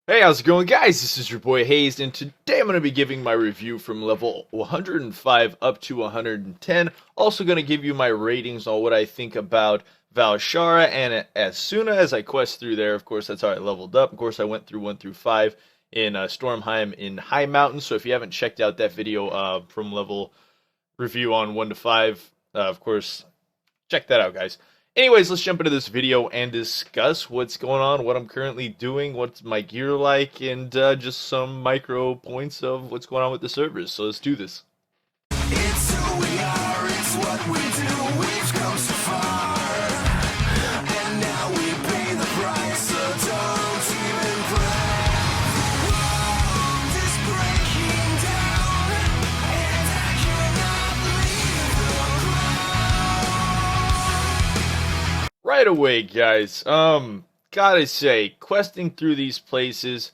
Hey, how's it going, guys? This is your boy Hazzed, and today I'm going to be giving my review from level 105 up to 110. Also going to give you my ratings on what I think about Val'sharah and Azsuna as I quest through there. Of course, that's how I leveled up. Of course, I went through 1 through 5 in Stormheim in High Mountain, so if you haven't checked out that video from level review on 1 to 5, of course, check that out, guys. Anyways, let's jump into this video and discuss what's going on, what I'm currently doing, what's my gear like, and just some micro points of what's going on with the servers. So let's do this. It's who we are, it's what we do, we've come so far, and now we pay the price, so don't even cry. The world is breaking down, and I cannot leave the ground. Right away, guys. Gotta say, questing through these places,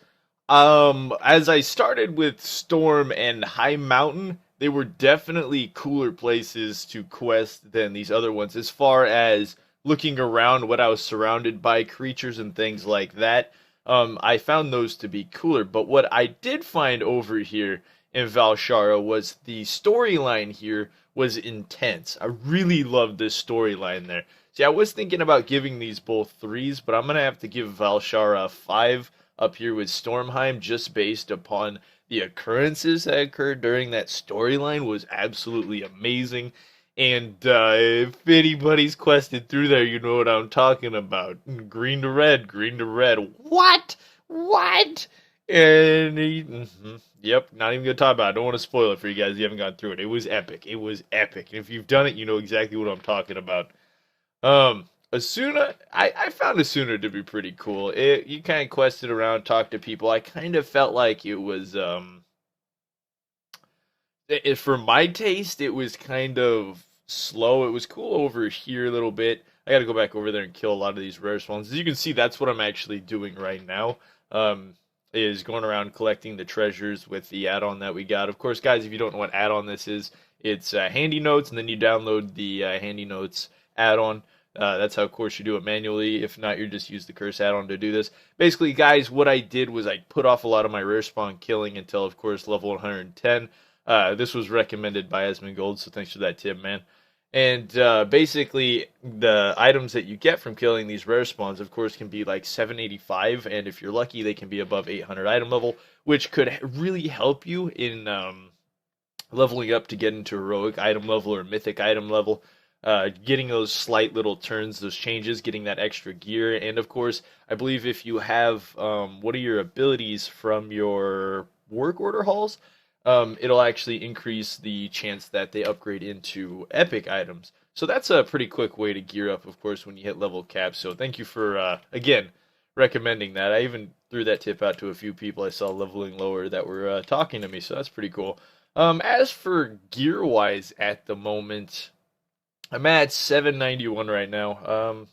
as I started with Storm and High Mountain, they were definitely cooler places to quest than these other ones, as far as looking around what I was surrounded by, creatures and things like that. I found those to be cooler, but what I did find over here in Val'sharah was the storyline here was intense. I really loved this storyline there. See, I was thinking about giving these both 3s, but I'm going to have to give Val'sharah a 5 up here with Stormheim, just based upon the occurrences that occurred during that storyline was absolutely amazing. And if anybody's quested through there, you know what I'm talking about. Green to red, green to red. What? What? And yep, not even gonna talk about it. I don't want to spoil it for you guys if you haven't gone through it. It was epic. It was epic. And if you've done it, you know exactly what I'm talking about. Azsuna, I found Azsuna to be pretty cool. You kind of quested around, talked to people. I kind of felt like it was, for my taste, it was kind of slow. It was cool over here a little bit. I got to go back over there and kill a lot of these rare spawns. As you can see, that's what I'm actually doing right now. Is going around collecting the treasures with the add-on that we got. Of course, guys, if you don't know what add-on this is, it's Handy Notes, and then you download the Handy Notes add-on. That's how, of course, you do it manually. If not, you just use the curse add-on to do this. Basically, guys, what I did was I put off a lot of my rare spawn killing until, of course, level 110. This was recommended by Gold, so thanks for that tip, man. And basically, the items that you get from killing these rare spawns, of course, can be like 785, and if you're lucky, they can be above 800 item level, which could really help you in leveling up to get into heroic item level or mythic item level. Getting those slight little turns, those changes, getting that extra gear, and of course, I believe if you have one of your abilities from your work order halls, it'll actually increase the chance that they upgrade into epic items. So that's a pretty quick way to gear up, of course, when you hit level cap. So thank you for, again, recommending that. I even threw that tip out to a few people I saw leveling lower that were talking to me, so that's pretty cool. As for gear-wise at the moment, I'm at 791 right now.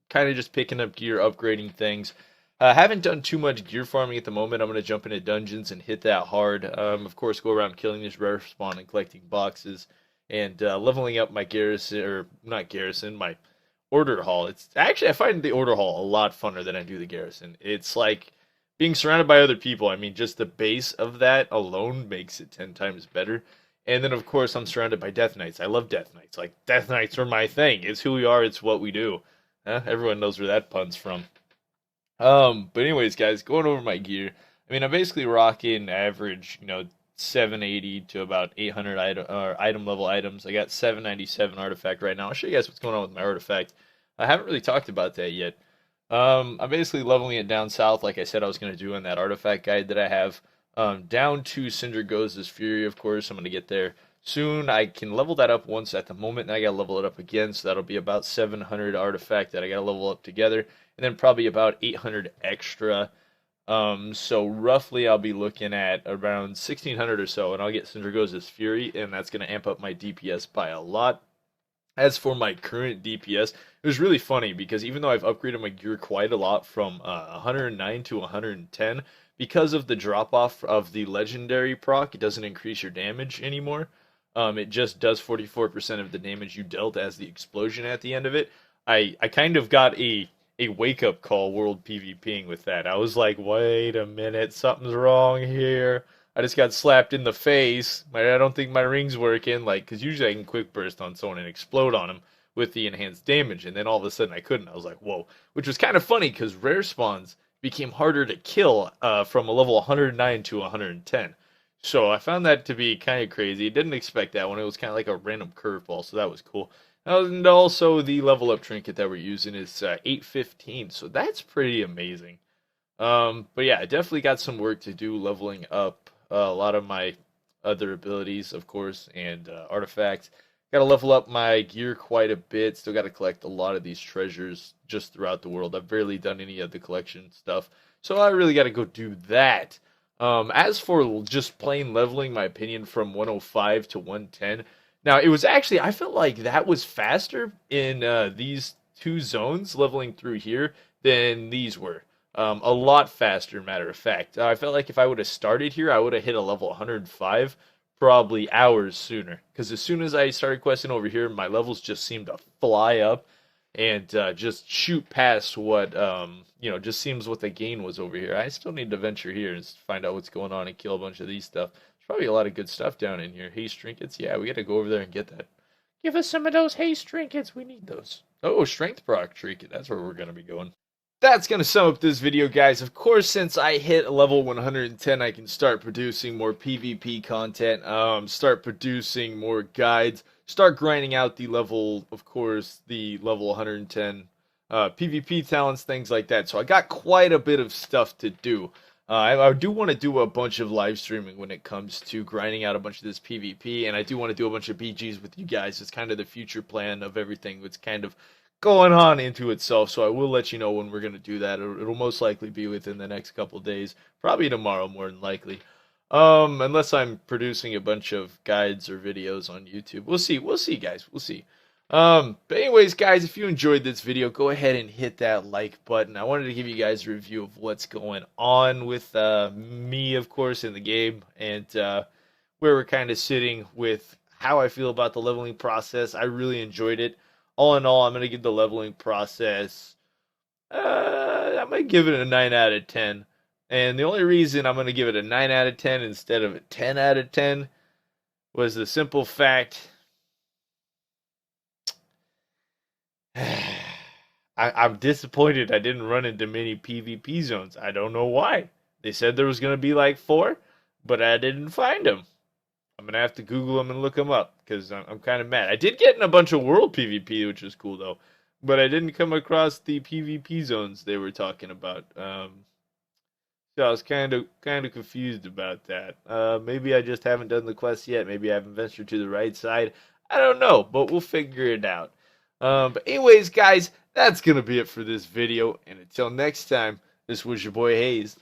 Kind of just picking up gear, upgrading things. Haven't done too much gear farming at the moment. I'm going to jump into dungeons and hit that hard. Of course, go around killing this rare spawn and collecting boxes. And leveling up my garrison, or not garrison, my order hall. It's actually, I find the order hall a lot funner than I do the garrison. It's like being surrounded by other people. I mean, just the base of that alone makes it 10 times better. And then, of course, I'm surrounded by Death Knights. I love Death Knights. Like, Death Knights are my thing. It's who we are. It's what we do. Everyone knows where that pun's from. But anyways, guys, going over my gear. I mean, I'm basically rocking average, 780 to about 800 item level items. I got 797 artifact right now. I'll show you guys what's going on with my artifact. I haven't really talked about that yet. I'm basically leveling it down south, like I said I was going to do in that artifact guide that I have. Down to Cinder Goes' Fury, of course. I'm going to get there soon. I can level that up once at the moment, and I got to level it up again, so that'll be about 700 artifact that I got to level up together, and then probably about 800 extra. So roughly I'll be looking at around 1600 or so, and I'll get Cinder Goes' Fury, and that's going to amp up my DPS by a lot. As for my current DPS, it was really funny because even though I've upgraded my gear quite a lot from 109 to 110, because of the drop-off of the legendary proc, it doesn't increase your damage anymore. It just does 44% of the damage you dealt as the explosion at the end of it. I kind of got a a wake up call world PvPing with that. I was like, wait a minute, something's wrong here. I just got slapped in the face. I don't think my ring's working. Like, because usually I can quick burst on someone and explode on them with the enhanced damage, and then all of a sudden I couldn't. I was like, whoa, which was kind of funny because rare spawns became harder to kill from a level 109 to 110. So I found that to be kind of crazy. Didn't expect that one. It was kind of like a random curveball, so that was cool. And also the level up trinket that we're using is 815, so that's pretty amazing. But yeah, I definitely got some work to do leveling up a lot of my other abilities, of course, and artifacts. Got to level up my gear quite a bit. Still got to collect a lot of these treasures just throughout the world. I've barely done any of the collection stuff, so I really got to go do that. As for just plain leveling, my opinion from 105 to 110. Now, it was actually, I felt like that was faster in these two zones leveling through here than these were. A lot faster, matter of fact. I felt like if I would have started here, I would have hit a level 105 probably hours sooner. Because as soon as I started questing over here, my levels just seemed to fly up and just shoot past what, just seems what the gain was over here. I still need to venture here and find out what's going on and kill a bunch of these stuff. There's probably a lot of good stuff down in here. Haste trinkets, yeah, we got to go over there and get that. Give us some of those haste trinkets. We need those. Oh, strength proc trinket. That's where we're going to be going. That's going to sum up this video, guys. Of course, since I hit level 110, I can start producing more PvP content, start producing more guides, start grinding out the level, of course, the level 110 PvP talents, things like that. So I got quite a bit of stuff to do. I do want to do a bunch of live streaming when it comes to grinding out a bunch of this PvP, and I do want to do a bunch of BGs with you guys. It's kind of the future plan of everything that's kind of going on into itself, so I will let you know when we're going to do that. It'll most likely be within the next couple days, probably tomorrow more than likely. Unless I'm producing a bunch of guides or videos on YouTube. We'll see, guys, we'll see. But anyways, guys, if you enjoyed this video, go ahead and hit that like button. I wanted to give you guys a review of what's going on with me, of course, in the game, and where we're kind of sitting with how I feel about the leveling process. I really enjoyed it. All in all, I'm going to give the leveling process, I'm going to give it a 9 out of 10. And the only reason I'm going to give it a 9 out of 10 instead of a 10 out of 10 was the simple fact I'm disappointed I didn't run into many PvP zones. I don't know why. They said there was going to be like 4, but I didn't find them. I'm going to have to Google them and look them up, because I'm kind of mad. I did get in a bunch of world PvP, which was cool, though. But I didn't come across the PvP zones they were talking about. So I was kind of confused about that. Maybe I just haven't done the quest yet. Maybe I haven't ventured to the right side. I don't know, but we'll figure it out. But anyways, guys, that's going to be it for this video. And until next time, this was your boy Hazzed.